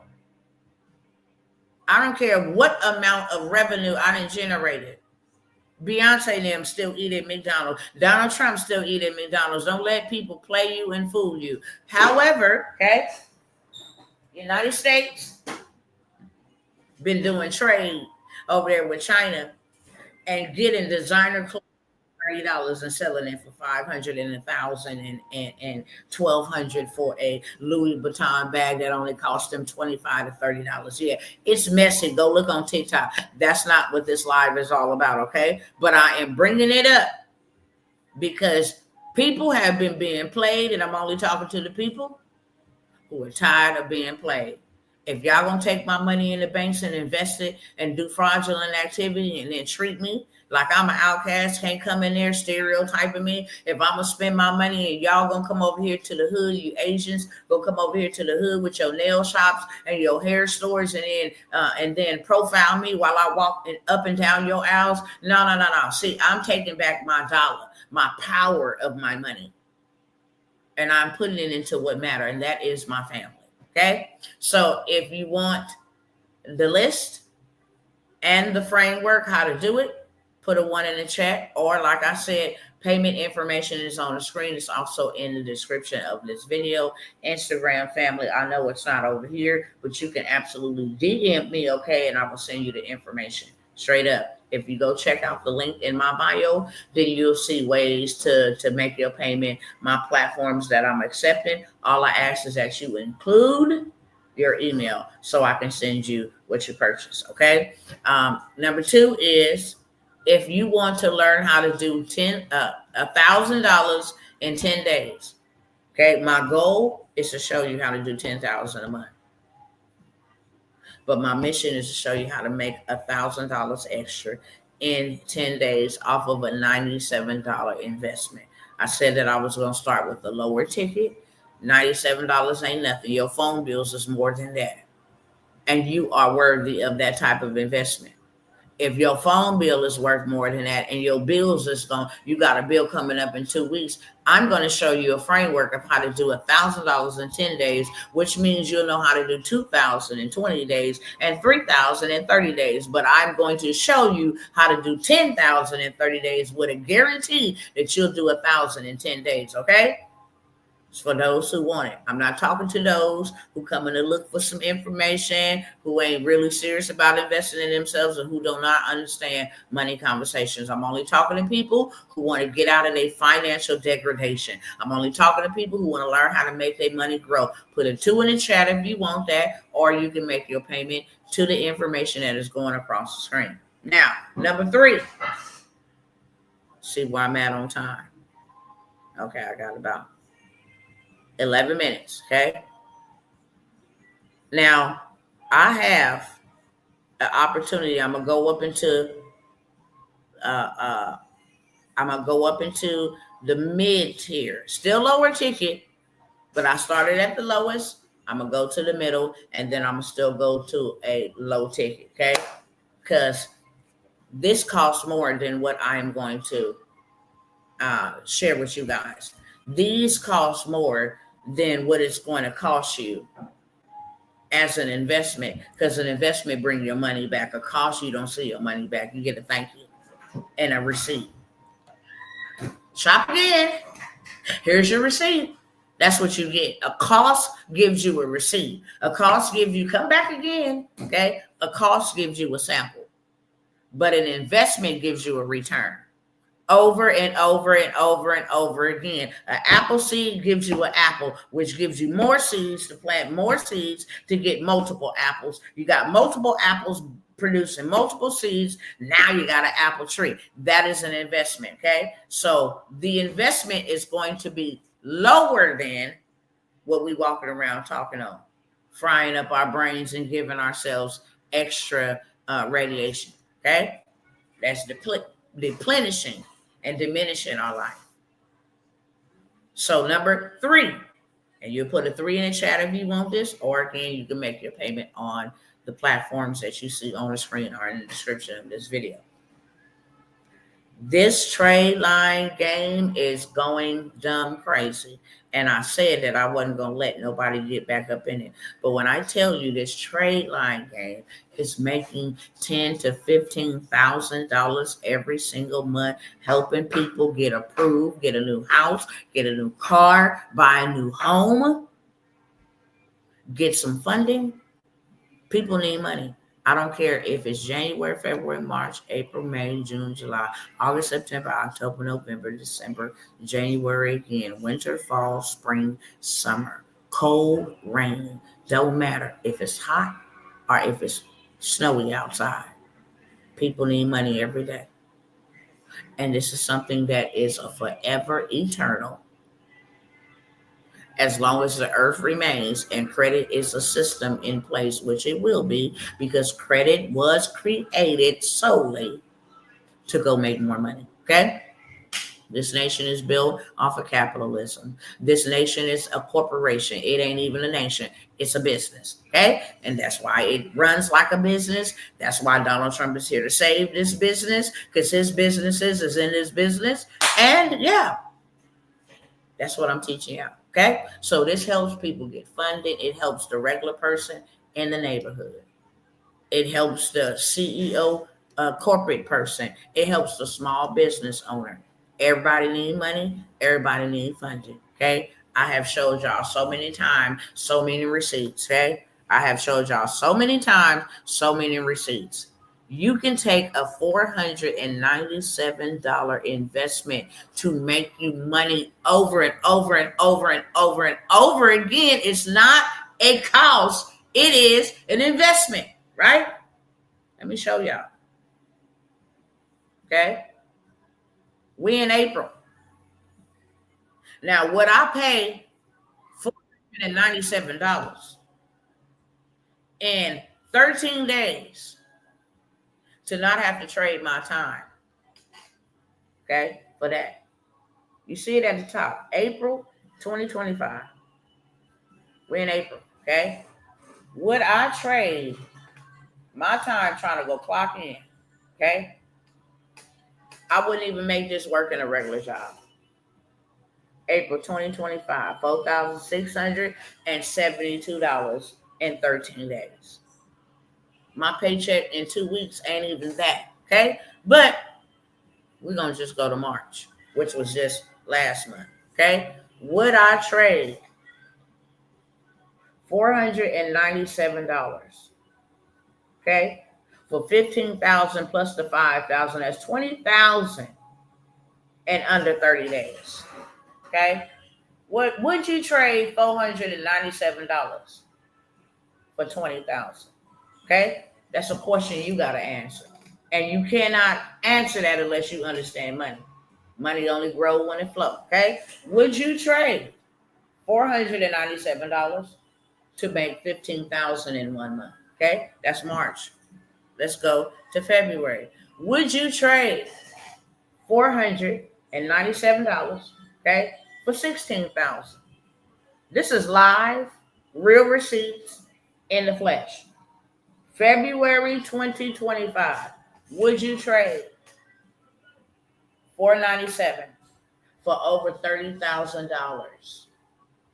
I don't care what amount of revenue I done generated. Beyonce and them still eat at McDonald's. Donald Trump still eat at McDonald's. Don't let people play you and fool you. However, okay, United States been doing trade over there with China and getting designer clothes for $30 and selling it for 500 and 1,000 and 1,200 for a Louis Vuitton bag that only cost them $25 to $30. Yeah, it's messy. Go look on TikTok. That's not what this live is all about, okay? But I am bringing it up because people have been being played, and I'm only talking to the people who are tired of being played. If y'all gonna take my money in the banks and invest it and do fraudulent activity and then treat me like I'm an outcast, can't come in there stereotyping me. If I'm gonna spend my money and y'all gonna come over here to the hood, you Asians go come over here to the hood with your nail shops and your hair stores and then profile me while I walk up and down your aisles. No. See, I'm taking back my dollar, my power of my money, and I'm putting it into what matters, and that is my family. Okay, so if you want the list and the framework, how to do it, put a 1 in the chat, or like I said, payment information is on the screen. It's also in the description of this video. Instagram family, I know it's not over here, but you can absolutely DM me, okay, and I will send you the information straight up. If you go check out the link in my bio, then you'll see ways to make your payment, my platforms that I'm accepting. All I ask is that you include your email so I can send you what you purchase, okay? Number 2 is if you want to learn how to do $1,000 in 10 days, okay? My goal is to show you how to do $10,000 a month. But my mission is to show you how to make $1,000 extra in 10 days off of a $97 investment. I said that I was going to start with the lower ticket. $97 ain't nothing. Your phone bills is more than that. And you are worthy of that type of investment. If your phone bill is worth more than that and your bills is you got a bill coming up in 2 weeks, I'm going to show you a framework of how to do $1,000 in 10 days, which means you'll know how to do $2,000 in 20 days and $3,000 in 30 days. But I'm going to show you how to do $10,000 in 30 days with a guarantee that you'll do $1,000 in 10 days. Okay? It's for those who want it. I'm not talking to those who come in to look for some information, who ain't really serious about investing in themselves, and who do not understand money conversations. I'm only talking to people who want to get out of their financial degradation. I'm only talking to people who want to learn how to make their money grow. Put a 2 in the chat if you want that, or you can make your payment to the information that is going across the screen. Now, number 3. See where I'm at on time. Okay, I got about 11 minutes, okay? Now, I have an opportunity. I'm gonna go up into the mid tier. Still lower ticket, but I started at the lowest. I'm gonna go to the middle, and then I'm gonna still go to a low ticket, okay? Because this costs more than what I'm going to share with you guys. These cost more than what it's going to cost you as an investment, because an investment brings your money back. A cost, you don't see your money back. You get a thank you and a receipt. Shop again. Here's your receipt. That's what you get. A cost gives you a receipt. A cost gives you come back again. Okay. A cost gives you a sample, but an investment gives you a return. Over and over and over and over again. An apple seed gives you an apple, which gives you more seeds to plant more seeds to get multiple apples. You got multiple apples producing multiple seeds. Now you got an apple tree. That is an investment, okay? So the investment is going to be lower than what we walking around talking on, frying up our brains and giving ourselves extra radiation, okay? That's replenishing and diminishing our life. So number 3, And you'll put a 3 in the chat if you want this, or again, you can make your payment on the platforms that you see on the screen or in the description of this video. This trade line game is going dumb crazy. And I said that I wasn't going to let nobody get back up in it. But when I tell you this trade line game is making $10,000 to $15,000 every single month, helping people get approved, get a new house, get a new car, buy a new home, get some funding. People need money. I don't care if it's January, February, March, April, May, June, July, August, September, October, November, December, January again, winter, fall, spring, summer, cold, rain. Don't matter if it's hot or if it's snowy outside. People need money every day. And this is something that is a forever eternal. As long as the earth remains, and credit is a system in place, which it will be, because credit was created solely to go make more money. Okay? This nation is built off of capitalism. This nation is a corporation. It ain't even a nation. It's a business. Okay? And that's why it runs like a business. That's why Donald Trump is here to save this business, because his businesses is in his business. And yeah, that's what I'm teaching you. Okay, so this helps people get funded. It helps the regular person in the neighborhood. It helps the CEO, corporate person. It helps the small business owner. Everybody need money. Everybody need funding. Okay, I have showed y'all so many times, so many receipts. Okay, I have showed y'all so many times, so many receipts. You can take a $497 investment to make you money over and over and over and over and over again. It's not a cost, it is an investment, right? Let me show y'all. Okay, we in April. Now, what I pay $497 in 13 days to not have to trade my time, okay, for that. You see it at the top, April 2025. We're in April, okay? Would I trade my time trying to go clock in, okay? I wouldn't even make this work in a regular job. April 2025, $4,672 in 13 days. My paycheck in 2 weeks ain't even that, okay? But we're going to just go to March, which was just last month, okay? Would I trade $497, okay, for 15,000 plus the 5,000? That's 20,000 in under 30 days, okay? What would you trade $497 for 20,000? Okay, that's a question you got to answer, and you cannot answer that unless you understand money. Money only grows when it flows. Okay, would you trade $497 to make 15,000 in 1 month? Okay, that's March. Let's go to February. Would you trade $497, okay, for 16,000? This is live, real receipts in the flesh. February 2025. Would you trade $497 for over $30,000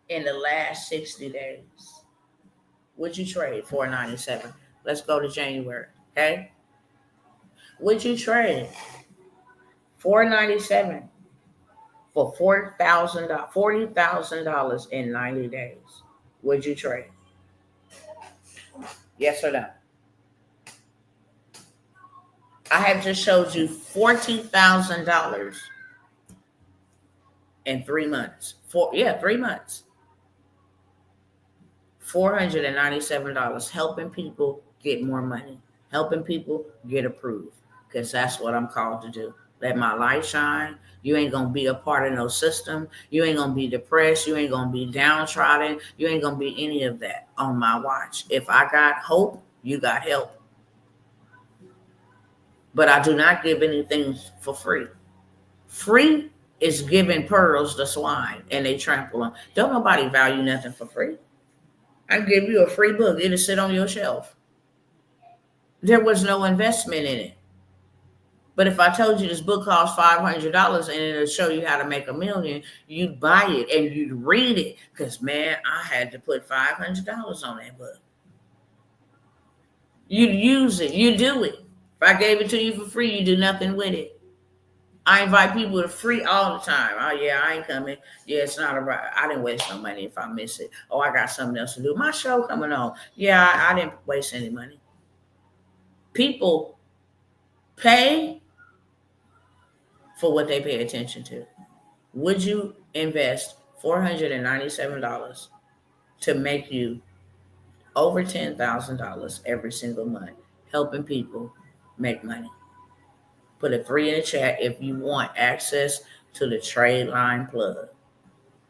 in the last 60 days? Would you trade $497? Let's go to January, okay? Would you trade $497 for $40,000 in 90 days? Would you trade? Yes or no? I have just showed you $40,000 in 3 months. 3 months. $497, helping people get more money, helping people get approved, because that's what I'm called to do. Let my light shine. You ain't going to be a part of no system. You ain't going to be depressed. You ain't going to be downtrodden. You ain't going to be any of that on my watch. If I got hope, you got help. But I do not give anything for free. Free is giving pearls to swine and they trample them. Don't nobody value nothing for free. I give you a free book, it'll sit on your shelf. There was no investment in it. But if I told you this book costs $500 and it'll show you how to make $1,000,000, you'd buy it and you'd read it. Because, man, I had to put $500 on that book. You'd use it. You do it. If I gave it to you for free, you do nothing with it. I invite people to free all the time. Oh, yeah, I ain't coming. Yeah, it's not about, I didn't waste no money if I miss it. Oh, I got something else to do. My show coming on. Yeah, I didn't waste any money. People pay for what they pay attention to. Would you invest $497 to make you over $10,000 every single month, helping people make money? Put a 3 in the chat if you want access to the trade line plug.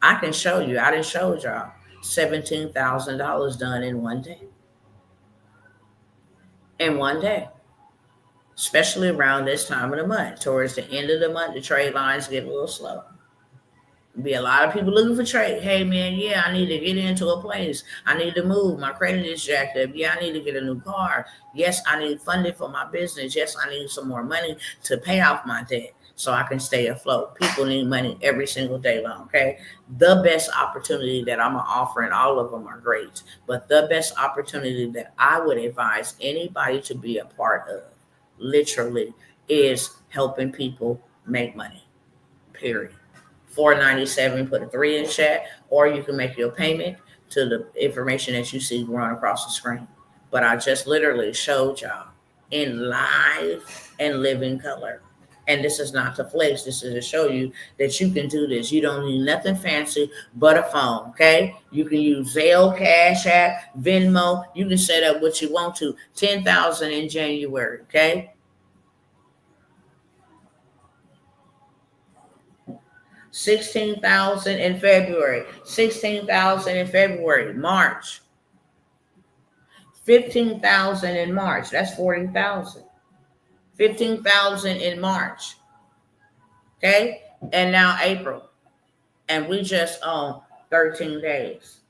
I can show you. I done showed y'all $17,000 done in one day. In one day. Especially around this time of the month. Towards the end of the month, the trade lines get a little slow. Be a lot of people looking for trade. Hey, man, yeah, I need to get into a place. I need to move. My credit is jacked up. Yeah, I need to get a new car. Yes, I need funding for my business. Yes, I need some more money to pay off my debt so I can stay afloat. People need money every single day long, okay? The best opportunity that I'm offering, all of them are great, but the best opportunity that I would advise anybody to be a part of, literally, is helping people make money, period. $497, put a 3 in the chat, or you can make your payment to the information that you see run across the screen. But I just literally showed y'all in live and living color. And this is not to flex. This is to show you that you can do this. You don't need nothing fancy but a phone, okay? You can use Zelle, Cash App, Venmo. You can set up what you want to. $10,000 in January, okay? $16,000 in February, $16,000 in February, March, $15,000 in March. That's $40,000. $15,000 in March. Okay, and now April, and we just on 13 days.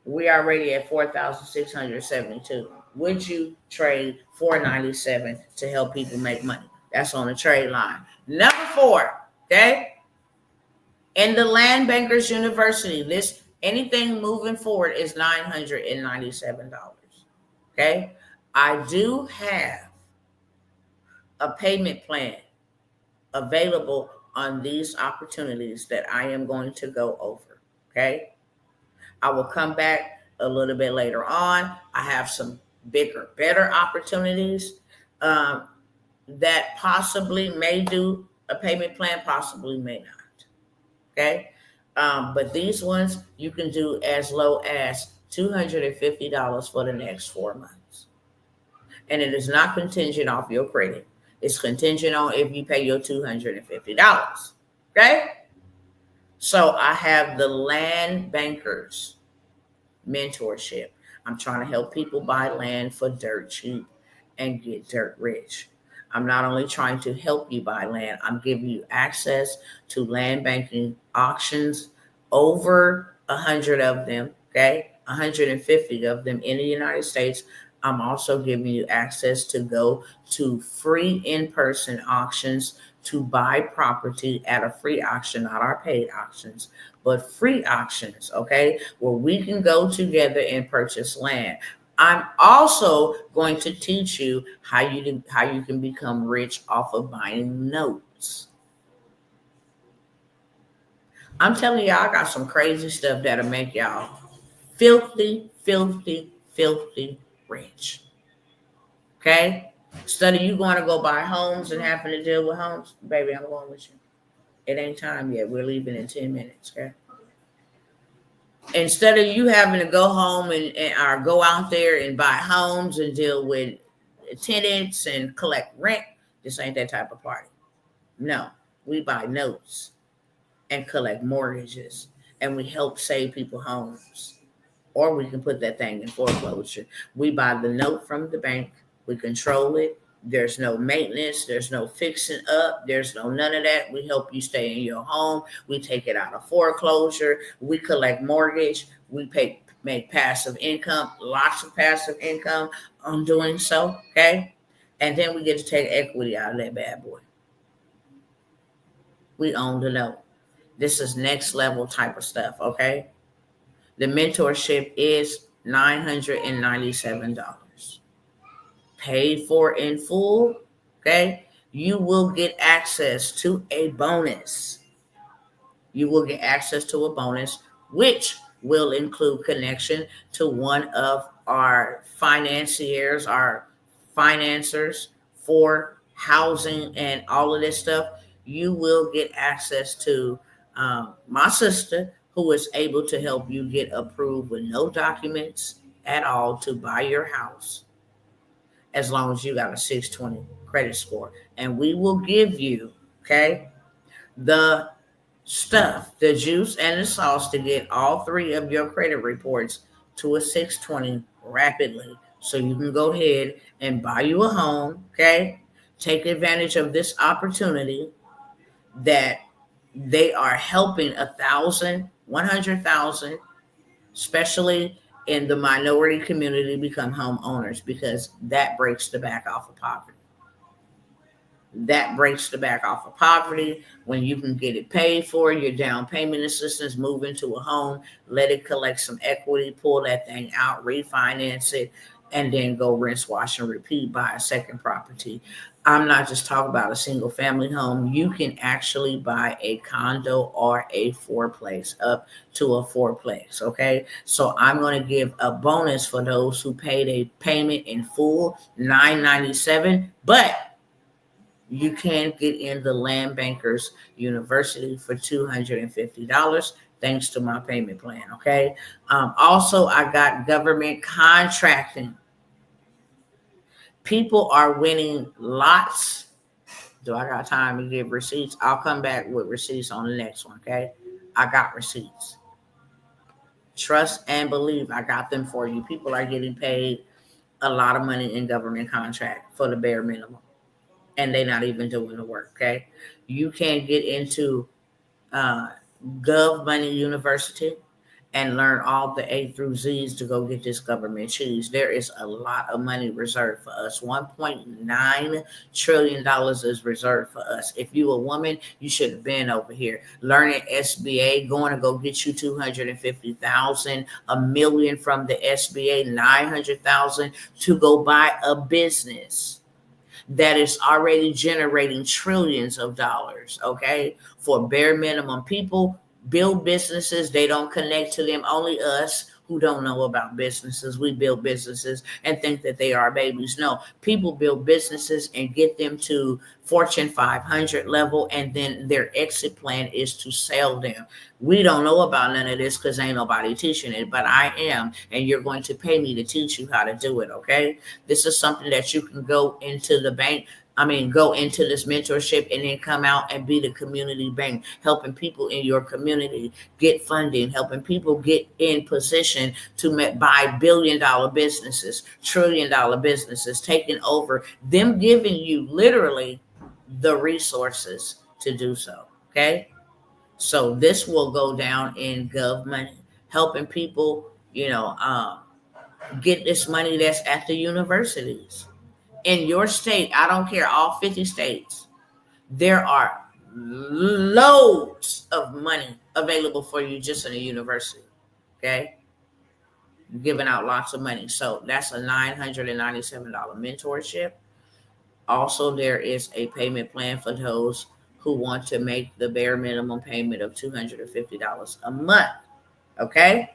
We already at 4,672. Would you trade $497 to help people make money? That's on the trade line. Number 4. Okay. In the Land Bankers University, this anything moving forward is $997. Okay, I do have a payment plan available on these opportunities that I am going to go over. Okay, I will come back a little bit later on. I have some bigger, better opportunities that possibly may do a payment plan, possibly may not. Okay, but these ones you can do as low as $250 for the next 4 months. And it is not contingent off your credit. It's contingent on if you pay your $250. Okay? So I have the Land Bankers mentorship. I'm trying to help people buy land for dirt cheap and get dirt rich. I'm not only trying to help you buy land, I'm giving you access to land banking auctions, over 100 of them, okay? 150 of them in the United States. I'm also giving you access to go to free in-person auctions to buy property at a free auction, not our paid auctions, but free auctions, okay? Where we can go together and purchase land. I'm also going to teach you how you can become rich off of buying notes. I'm telling y'all, I got some crazy stuff that'll make y'all filthy, filthy, filthy rich. Okay? Instead of you going to go buy homes and having to deal with homes, baby, I'm going with you. It ain't time yet. We're leaving in 10 minutes, okay? Instead of you having to go home and or go out there and buy homes and deal with tenants and collect rent, this ain't that type of party. No, we buy notes and collect mortgages, and we help save people homes. Or we can put that thing in foreclosure. We buy the note from the bank, we control it, There's no maintenance. There's no fixing up. There's no none of that. We help you stay in your home. We take it out of foreclosure. We collect mortgage. We make passive income, lots of passive income on doing so. Okay. And then we get to take equity out of that bad boy. We own the note. This is next level type of stuff. Okay. The mentorship is $997. Paid for in full. Okay. You will get access to a bonus. You will get access to a bonus, which will include connection to one of our financiers, our financiers for housing and all of this stuff. You will get access to my sister, who is able to help you get approved with no documents at all to buy your house, as long as you got a 620 credit score. And we will give you, okay, the stuff, the juice and the sauce to get all three of your credit reports to a 620 rapidly. So you can go ahead and buy you a home, okay? Take advantage of this opportunity that they are helping 100,000, especially in the minority community, become homeowners, because that breaks the back off of poverty. That breaks the back off of poverty when you can get it paid for, your down payment assistance, move into a home, let it collect some equity, pull that thing out, refinance it, and then go rinse, wash, and repeat, buy a second property. I'm not just talking about a single family home. You can actually buy a condo or a fourplex, up to a fourplex. Okay. So I'm going to give a bonus for those who paid a payment in full, $997, but you can get in the Land Bankers University for $250, thanks to my payment plan. Okay. Also, I got government contracting. People are winning lots. Do I got time to give receipts? I'll come back with receipts on the next one. Okay. I got receipts. Trust and believe, I got them for you. People are getting paid a lot of money in government contract for the bare minimum, and they're not even doing the work. Okay. You can get into Gov Money University and learn all the A through Z's to go get this government cheese. There is a lot of money reserved for us. $1.9 trillion is reserved for us. If you a woman, you should have been over here learning SBA, going to go get you 250,000, $1 million from the SBA, 900,000 to go buy a business that is already generating trillions of dollars, okay? For bare minimum. People build businesses, they don't connect to them. Only us who don't know about businesses, we build businesses and think that they are babies. No, people build businesses and get them to Fortune 500 level, and then their exit plan is to sell them. We don't know about none of this because ain't nobody teaching it, but I am, and you're going to pay me to teach you how to do it, okay? This is something that you can go into the bank. Go into this mentorship and then come out and be the community bank, helping people in your community get funding, helping people get in position to buy billion-dollar businesses, trillion-dollar businesses, taking over, them giving you literally the resources to do so, okay? So this will go down in Gov Money, helping people, get this money that's at the universities. In your state, I don't care, all 50 states, there are loads of money available for you just in a university. Okay. Giving out lots of money. So that's a $997 mentorship. Also, there is a payment plan for those who want to make the bare minimum payment of $250 a month. Okay.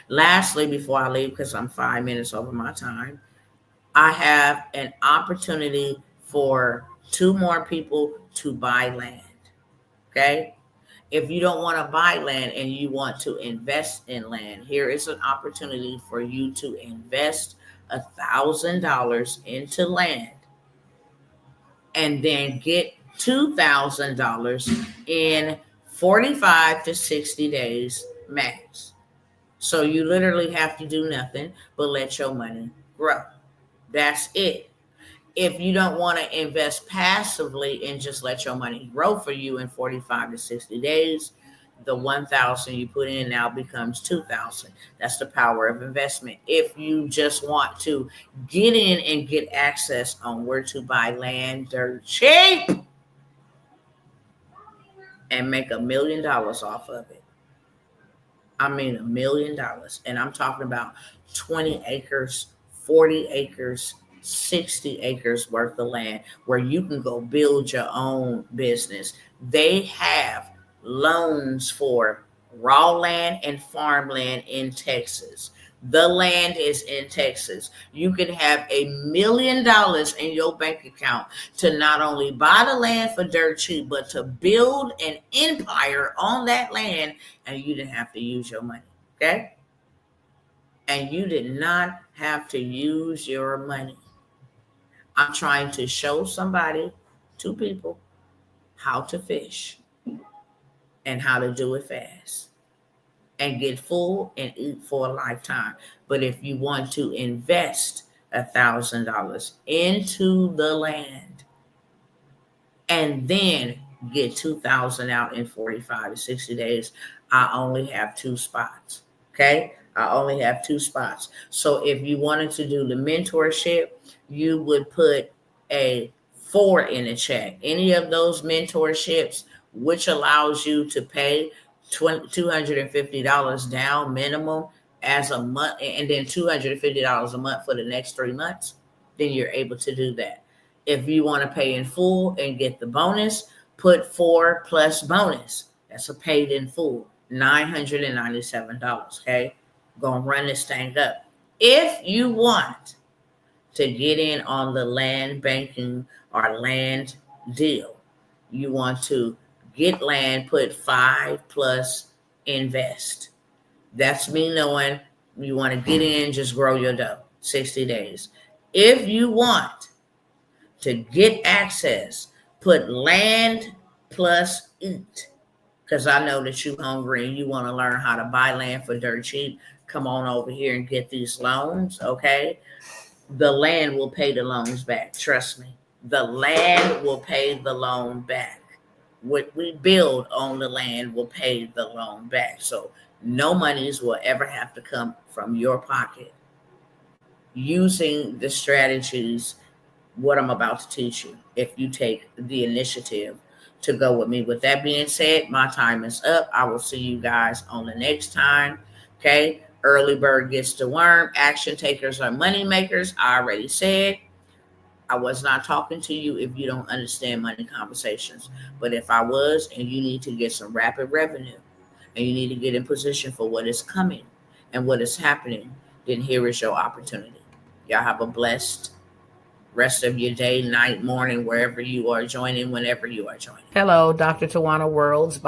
Lastly, before I leave, because I'm 5 minutes over my time, I have an opportunity for 2 more people to buy land. Okay. If you don't want to buy land and you want to invest in land, here is an opportunity for you to invest $1,000 into land and then get $2,000 in 45 to 60 days max. So you literally have to do nothing but let your money grow. That's it. If you don't want to invest passively and just let your money grow for you in 45 to 60 days, the 1,000 you put in now becomes 2,000. That's the power of investment. If you just want to get in and get access on where to buy land dirt cheap and make $1 million off of it. I mean, $1 million. And I'm talking about 20 acres, 40 acres, 60 acres worth of land where you can go build your own business. They have loans for raw land and farmland in Texas. The land is in Texas. You can have $1 million in your bank account to not only buy the land for dirt cheap, but to build an empire on that land, and you didn't have to use your money. Okay? And you did not have to use your money. I'm trying to show somebody, 2 people, how to fish and how to do it fast and get full and eat for a lifetime. But if you want to invest $1,000 into the land and then get 2,000 out in 45 to 60 days, I only have 2 spots. Okay? I only have 2 spots. So if you wanted to do the mentorship, you would put a 4 in the check. Any of those mentorships, which allows you to pay $250 down minimum as a month, and then $250 a month for the next 3 months, then you're able to do that. If you want to pay in full and get the bonus, put 4 plus bonus. That's a paid in full, $997. Okay, gonna run this thing up. If you want to get in on the land banking or land deal, you want to get land, put 5 plus invest. That's me knowing you want to get in, just grow your dough, 60 days. If you want to get access, put land plus eat. Because I know that you're hungry and you want to learn how to buy land for dirt cheap. Come on over here and get these loans, okay? The land will pay the loans back. Trust me. The land will pay the loan back. What we build on the land will pay the loan back. So no monies will ever have to come from your pocket using the strategies, what I'm about to teach you, if you take the initiative to go with me. With that being said, my time is up. I will see you guys on the next time. Okay. Early bird gets the worm. Action takers are money makers. I already said. I was not talking to you if you don't understand money conversations. But if I was, and you need to get some rapid revenue, and you need to get in position for what is coming and what is happening, then here is your opportunity. Y'all have a blessed rest of your day, night, morning, wherever you are joining, whenever you are joining. Hello, Dr. Tawana Worlds.